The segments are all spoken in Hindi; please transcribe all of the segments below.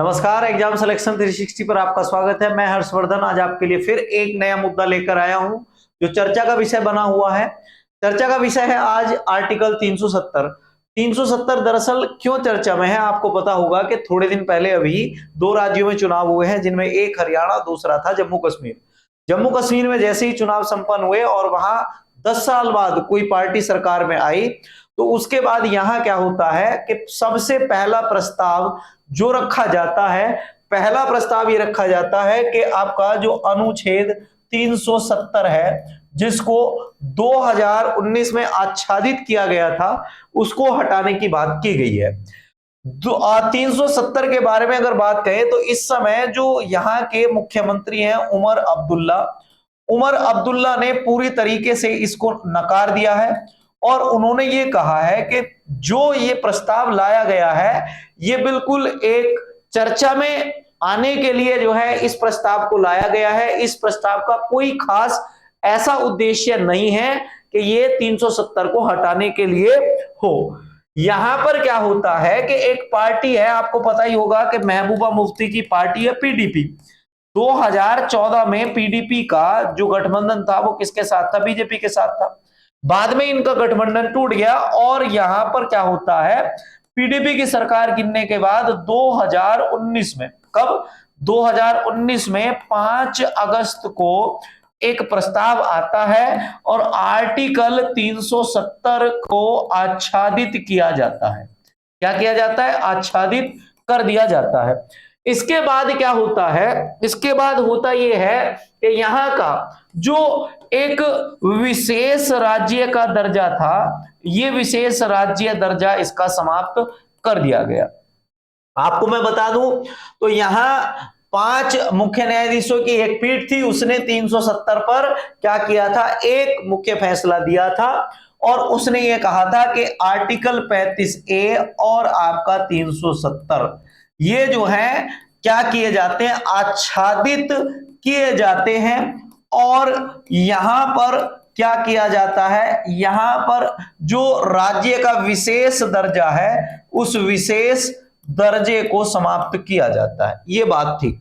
नमस्कार, एग्जाम सिलेक्शन 360 पर आपका स्वागत है। मैं हर्षवर्धन आज आपके लिए फिर एक नया मुद्दा लेकर आया हूं जो चर्चा का विषय बना हुआ है। चर्चा का विषय है आज आर्टिकल 370। 370 दरअसल क्यों चर्चा में है, आपको पता होगा कि थोड़े दिन पहले अभी दो राज्यों में चुनाव हुए हैं, जिनमें एक हरियाणा, दूसरा था जम्मू कश्मीर। जम्मू कश्मीर में जैसे ही चुनाव संपन्न हुए और वहां 10 साल बाद कोई पार्टी सरकार में आई, तो उसके बाद यहां क्या होता है कि सबसे पहला प्रस्ताव जो रखा जाता है, पहला प्रस्ताव ये रखा जाता है कि आपका जो अनुच्छेद 370 है, जिसको 2019 में आच्छादित किया गया था, उसको हटाने की बात की गई है। 370 के बारे में अगर बात करें तो इस समय जो यहाँ के मुख्यमंत्री हैं उमर अब्दुल्ला ने पूरी तरीके से इसको नकार दिया है और उन्होंने ये कहा है कि जो ये प्रस्ताव लाया गया है, ये बिल्कुल एक चर्चा में आने के लिए जो है इस प्रस्ताव को लाया गया है। इस प्रस्ताव का कोई खास ऐसा उद्देश्य नहीं है कि ये 370 को हटाने के लिए हो। यहां पर क्या होता है कि एक पार्टी है, आपको पता ही होगा कि महबूबा मुफ्ती की पार्टी है पीडीपी। 2014 में पीडीपी का जो गठबंधन था वो किसके साथ था? बीजेपी के साथ था। बाद में इनका गठबंधन टूट गया और यहां पर क्या होता है, पीडीपी की सरकार गिरने के बाद 2019 में, कब? 2019 में 5 अगस्त को एक प्रस्ताव आता है और आर्टिकल 370 को आच्छादित किया जाता है। क्या किया जाता है? आच्छादित कर दिया जाता है। इसके बाद क्या होता है? इसके बाद होता यह है कि यहां का जो एक विशेष राज्य का दर्जा था, यह विशेष राज्य दर्जा इसका समाप्त कर दिया गया। आपको मैं बता दूं तो यहां 5 मुख्य न्यायाधीशों की एक पीठ थी, उसने 370 पर क्या किया था? एक मुख्य फैसला दिया था और उसने ये कहा था कि आर्टिकल 35A और आपका 370 ये जो है क्या किए जाते हैं? आच्छादित किए जाते हैं। और यहां पर क्या किया जाता है? यहां पर जो राज्य का विशेष दर्जा है, उस विशेष दर्जे को समाप्त किया जाता है। यह बात थी।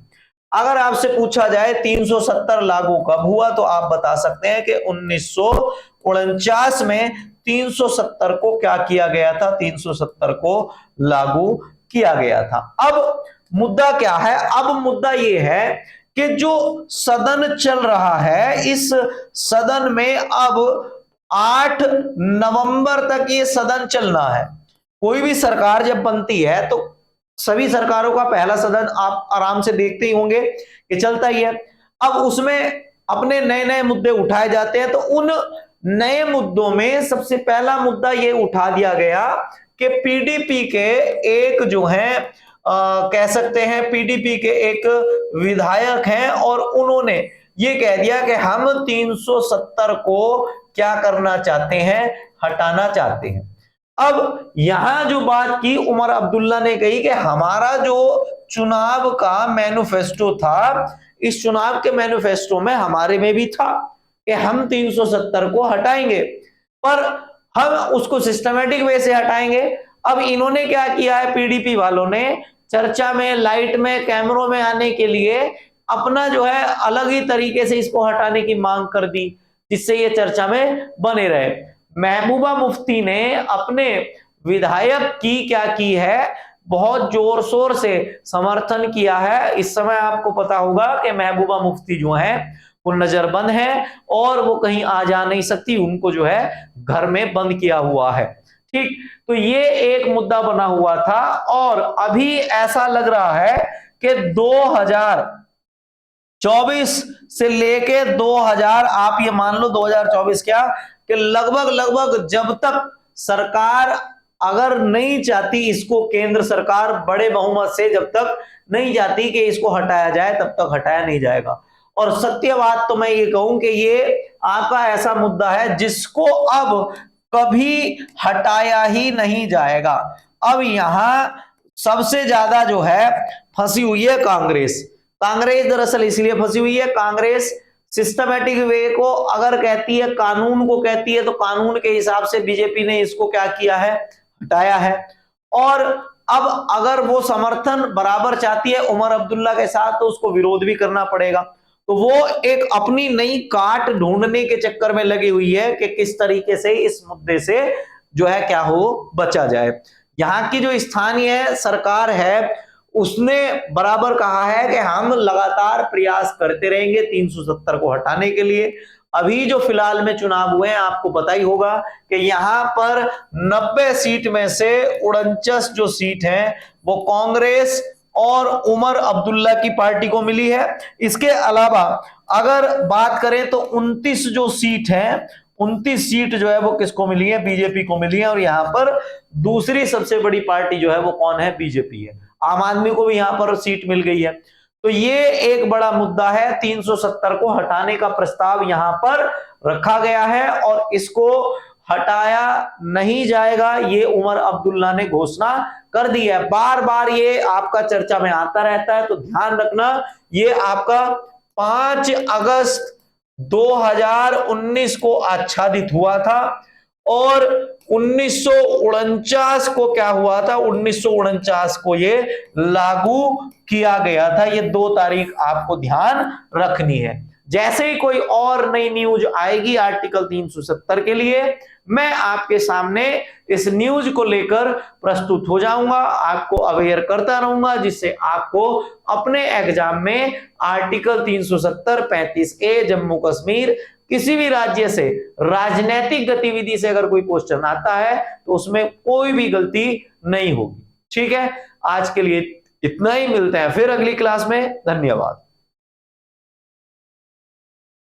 अगर आपसे पूछा जाए 370 लागू कब हुआ, तो आप बता सकते हैं कि 1949 में 370 को क्या किया गया था? 370 को लागू किया गया था। अब मुद्दा क्या है? अब मुद्दा यह है कि जो सदन चल रहा है, इस सदन में अब 8 नवंबर तक ये सदन चलना है। कोई भी सरकार जब बनती है तो सभी सरकारों का पहला सदन आप आराम से देखते ही होंगे कि चलता ही है। अब उसमें अपने नए नए मुद्दे उठाए जाते हैं, तो उन नए मुद्दों में सबसे पहला मुद्दा ये उठा दिया गया कि पीडीपी के एक जो है कह सकते हैं पीडीपी के एक विधायक हैं और उन्होंने ये कह दिया कि हम 370 को क्या करना चाहते हैं? हटाना चाहते हैं। अब यहां जो बात की उमर अब्दुल्ला ने कही कि हमारा जो चुनाव का मैनिफेस्टो था, इस चुनाव के मैनिफेस्टो में हमारे में भी था कि हम 370 को हटाएंगे, पर हम उसको सिस्टमेटिक वे से हटाएंगे। अब इन्होंने क्या किया है? पीडीपी वालों ने चर्चा में, लाइट में, कैमरों में आने के लिए अपना जो है अलग ही तरीके से इसको हटाने की मांग कर दी, जिससे ये चर्चा में बने रहे। महबूबा मुफ्ती ने अपने विधायक की क्या की है? बहुत जोर शोर से समर्थन किया है। इस समय आपको पता होगा कि महबूबा मुफ्ती जो है वो नजरबंद है और वो कहीं आ जा नहीं सकती, उनको जो है घर में बंद किया हुआ है। ठीक, तो ये एक मुद्दा बना हुआ था और अभी ऐसा लग रहा है कि 2024 से लेके 2000, आप ये मान लो 2024 क्या कि लगभग जब तक सरकार अगर नहीं चाहती इसको, केंद्र सरकार बड़े बहुमत से जब तक नहीं चाहती कि इसको हटाया जाए, तब तक हटाया नहीं जाएगा। और सत्य बात तो मैं ये कहूं कि ये आपका ऐसा मुद्दा है जिसको अब कभी हटाया ही नहीं जाएगा। अब यहां सबसे ज्यादा जो है फंसी हुई है कांग्रेस। कांग्रेस दरअसल इसलिए फंसी हुई है, कांग्रेस सिस्टमैटिक वे को अगर कहती है, कानून को कहती है, तो कानून के हिसाब से बीजेपी ने इसको क्या किया है? हटाया है। और अब अगर वो समर्थन बराबर चाहती है उमर अब्दुल्ला के साथ तो उसको विरोध भी करना पड़ेगा। तो वो एक अपनी नई काट ढूंढने के चक्कर में लगी हुई है कि किस तरीके से इस मुद्दे से जो है क्या हो बचा जाए। यहाँ की जो स्थानीय सरकार है उसने बराबर कहा है कि हम लगातार प्रयास करते रहेंगे 370 को हटाने के लिए। अभी जो फिलहाल में चुनाव हुए हैं आपको पता ही होगा कि यहां पर 90 सीट में से 49 जो सीट हैं वो कांग्रेस और उमर अब्दुल्ला की पार्टी को मिली है। इसके अलावा अगर बात करें तो 29 जो सीट है 29 सीट जो है वो किसको मिली है, बीजेपी को मिली है। और यहां पर दूसरी सबसे बड़ी पार्टी जो है वो कौन है, बीजेपी है। आम आदमी को भी यहां पर सीट मिल गई है। तो ये एक बड़ा मुद्दा है, 370 को हटाने का प्रस्ताव यहां पर रखा गया है और इसको हटाया नहीं जाएगा, ये उमर अब्दुल्ला ने घोषणा कर दी है। बार बार ये आपका चर्चा में आता रहता है, तो ध्यान रखना ये आपका 5 अगस्त 2019 को आच्छादित हुआ था और 1949 को क्या हुआ था, 1949 को ये लागू किया गया था। ये 2 तारीख आपको ध्यान रखनी है। जैसे ही कोई और नई न्यूज आएगी आर्टिकल 370 के लिए, मैं आपके सामने इस न्यूज को लेकर प्रस्तुत हो जाऊंगा, आपको अवेयर करता रहूंगा, जिससे आपको अपने एग्जाम में आर्टिकल 370 35A जम्मू कश्मीर किसी भी राज्य से राजनीतिक गतिविधि से अगर कोई क्वेश्चन आता है तो उसमें कोई भी गलती नहीं होगी। ठीक है, आज के लिए इतना ही, मिलते हैं फिर अगली क्लास में। धन्यवाद।